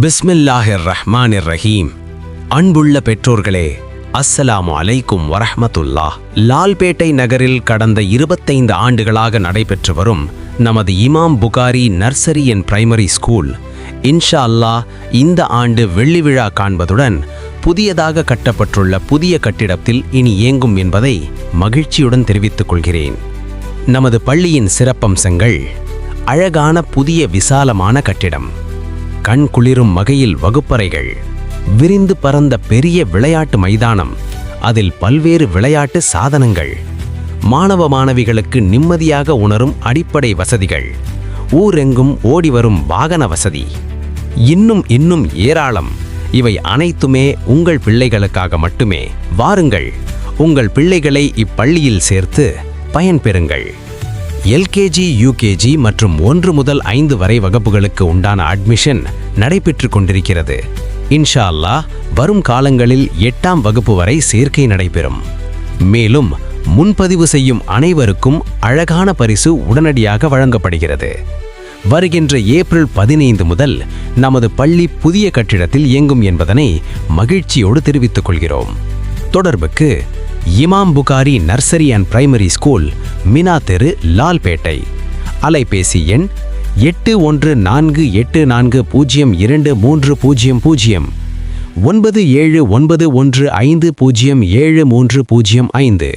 பிஸ்மில்லாஹிர் ரஹ்மானிர் ரஹீம். அன்புள்ள பெற்றோர்களே, அஸ்ஸலாமு அலைக்கும் வரஹ்மத்துல்லாஹ். லால்பேட்டை நகரில் கடந்த 25 ஆண்டுகளாக நடைபெற்று வரும் நமது இமாம் Bukhari nursery and primary school இன்ஷா அல்லாஹ் இந்த ஆண்டு வெள்ளி விழா காண்பதுடன் புதியதாக கட்டப்பட்டுள்ள புதிய கட்டிடத்தில் இனி இயங்கும் என்பதை மகிழ்ச்சியுடன் தெரிவித்துக் கொள்கிறேன். நமது பள்ளியின் சிறப்பம்சங்கள்: அழகான புதிய விசாலமான கட்டிடம், கண் குளிரும் வகையில் வகுப்பறைகள், விரிந்து பரந்த பெரிய விளையாட்டு மைதானம், அதில் பல்வேறு விளையாட்டு சாதனங்கள், மாணவ மாணவிகளுக்கு நிம்மதியாக உணரும் அடிப்படை வசதிகள், ஊரெங்கும் ஓடிவரும் வாகன வசதி, இன்னும் ஏராளம். இவை அனைத்துமே உங்கள் பிள்ளைகளுக்காக மட்டுமே. வாருங்கள், உங்கள் பிள்ளைகளை இப்பள்ளியில் சேர்த்து பயன்பெறுங்கள். எல்கேஜி, யூகேஜி மற்றும் 1 முதல் 5 வரை வகுப்புகளுக்கு உண்டான அட்மிஷன் நடைபெற்று கொண்டிருக்கிறது. இன்ஷா அல்லாஹ் வரும் காலங்களில் 8ஆம் வகுப்பு வரை சேர்க்கை நடைபெறும். மேலும் முன்பதிவு செய்யும் அனைவருக்கும் அழகான பரிசு உடனடியாக வழங்கப்படுகிறது. வருகின்ற ஏப்ரல் 15 முதல் நமது பள்ளி புதிய கட்டிடத்தில் இயங்கும் என்பதனை மகிழ்ச்சியோடு தெரிவித்துக் கொள்கிறோம். தொடர்புக்கு இமாம் Bukhari nursery and primary school, Mina தெரு, லால்பேட்டை. அலைபேசி எண் 8148402300 9791507305.